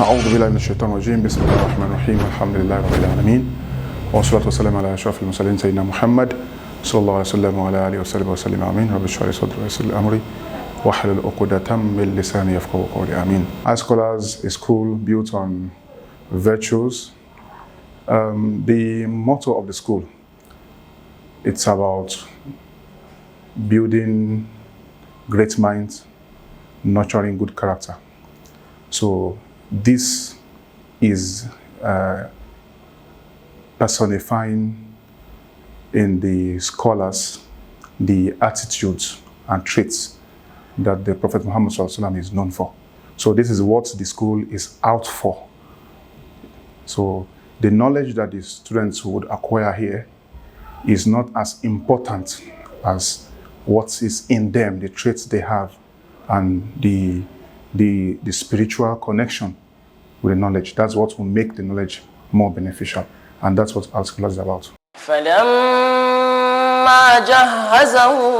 أعوذ بالله من الشيطان الرجيم بسم الله الرحمن الرحيم الحمد لله رب العالمين والصلاة والسلام على أشرف المرسلين سيدنا محمد صلى الله عليه وسلم وعلى آله وصحبه وسلم آمين رب اشرح لي صدري ويسر لي أمري واحلل عقدة من لساني يفقهوا قولي آمين. ISCHOLARS, a school built on virtues. The motto of the school, it's about building great minds, nurturing good character. So this is personifying in the scholars the attitudes and traits that the Prophet Muhammad ﷺ is known for. So this is what the school is out for. So the knowledge that the students would acquire here is not as important as what is in them, the traits they have, and the spiritual connection with the knowledge. That's what will make the knowledge more beneficial. And that's what ISCHOLARS is about. فلما جهزهم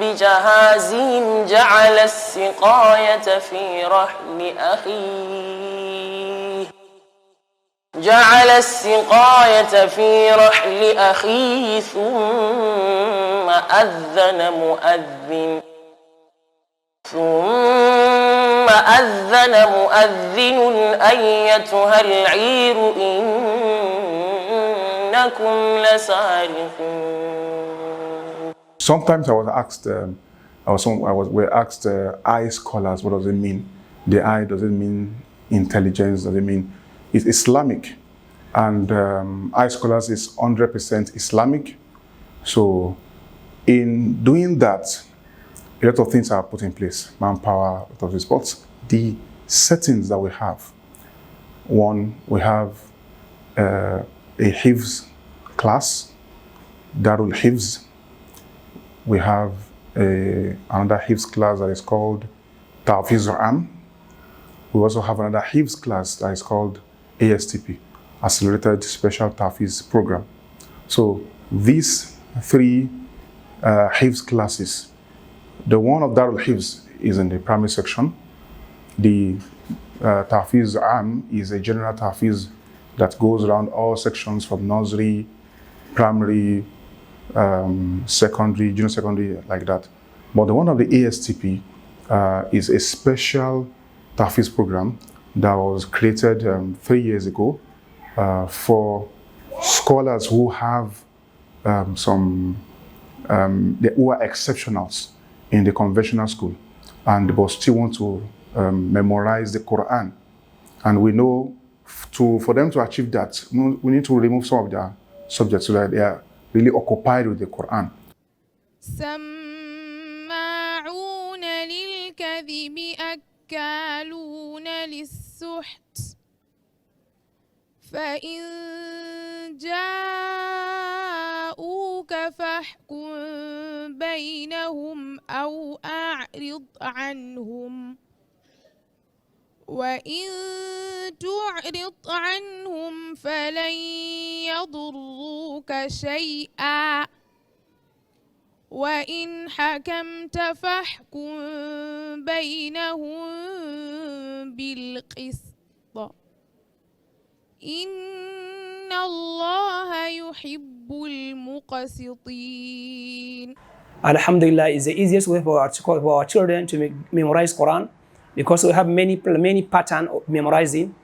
بجهازهم جعل السقاية في رحل أخيه ثم أذن مؤذن أيتها العير إنكم لسارقون. Sometimes I was asked, we're asked, I scholars, what does it mean? The I, does it mean intelligence? Does it mean it's Islamic? And I scholars is 100% Islamic. So in doing that, a lot of things are put in place, manpower, a lot of this, but the settings that we have. One, we have a Hifz class, Darul Hifz. We have another Hifz class that is called Tahfiz Am. We also have another Hifz class that is called ASTP, Accelerated Special Tahfiz Program. So these three Hifz classes, the one of Darul Hifz is in the primary section. The Tahfiz Am is a general Tahfiz that goes around all sections from nursery, primary, secondary, junior secondary, like that. But the one of the ASTP is a special Tahfiz program that was created 3 years ago for scholars who have who are exceptionals in the conventional school and but still want to memorize the Quran. And we know for them to achieve that, we need to remove some of their subjects so that they are really occupied with the Quran. سماعون للكذب أكالون للسحت فإن جاءوك فاحكم بينهم أو أعرض عنهم وإن تعرض عنهم فلن يضروك شيئا وإن حكمت فاحكم بينهم بالقسط إن الله يحب المقسطين. Alhamdulillah is the easiest way for our children to memorize Quran, because we have many patterns of memorizing.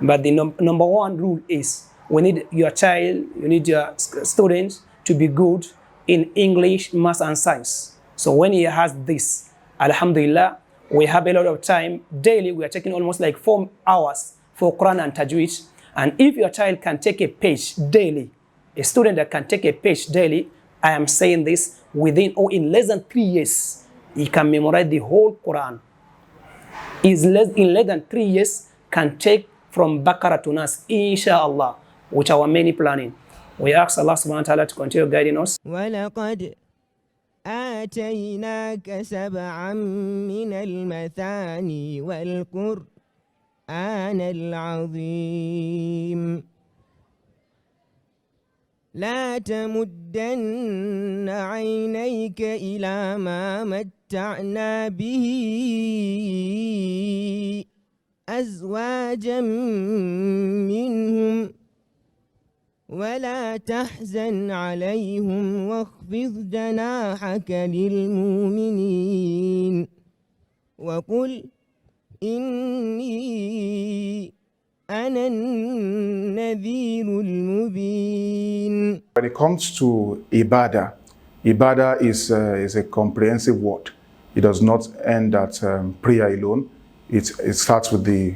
But the number one rule is we need your child, you need your students to be good in English, math, and science. So when he has this, Alhamdulillah, we have a lot of time. Daily, we are taking almost like 4 hours for Quran and Tajweed. And if your child can take a page daily, a student that can take a page daily, I am saying this, in less than 3 years, he can memorize the whole Quran. In less than 3 years, can take from Baqarah to Nas, inshallah, which our many planning. We ask Allah subhanahu wa ta'ala to continue guiding us. وَلَقَدْ آتَيْنَاكَ سَبْعًا مِنَ الْمَثَانِي وَالْقُرْآنَ الْعَظِيمَ لا تمدن عينيك إلى ما متعنا به أزواجا منهم ولا تحزن عليهم واخفض جناحك للمؤمنين وقل إني أنا النذير المبين. When it comes to ibadah, ibadah is a comprehensive word. It does not end at prayer alone. It starts with the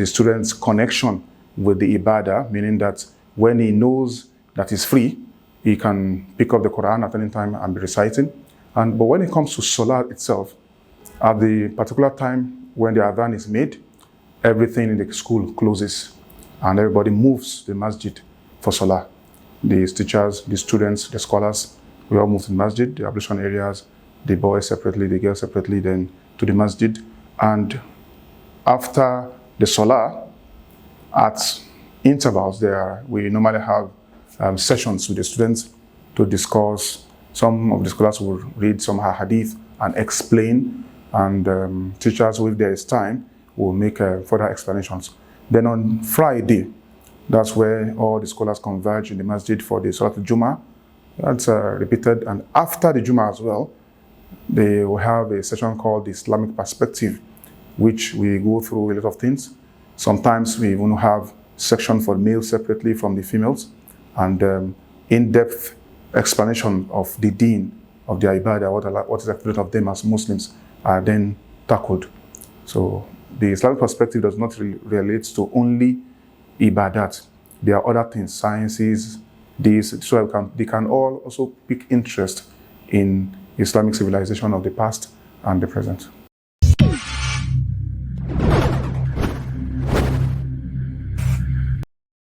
student's connection with the ibadah, meaning that when he knows that he's free, he can pick up the Quran at any time and be reciting. But when it comes to Salah itself, at the particular time when the adhan is made, everything in the school closes and everybody moves to the masjid for Salah. The teachers, the students, the scholars, we all move to the masjid, the ablution areas, the boys separately, the girls separately, then to the masjid. And after the Salah, at intervals we normally have sessions with the students to discuss. Some of the scholars will read some hadith and explain, and teachers, if there is time, will make further explanations. Then on Friday, that's where all the scholars converge in the masjid for the Salat al-Jum'ah. That's repeated. And after the Jum'ah as well, they will have a session called the Islamic Perspective, which we go through a lot of things. Sometimes we even have section for males separately from the females, and in-depth explanation of the deen, of their ibadah, what is expected of them as Muslims, are then tackled. So the Islamic perspective does not relate to only ibadat. There are other things, sciences, so they can all also pick interest in Islamic civilization of the past and the present.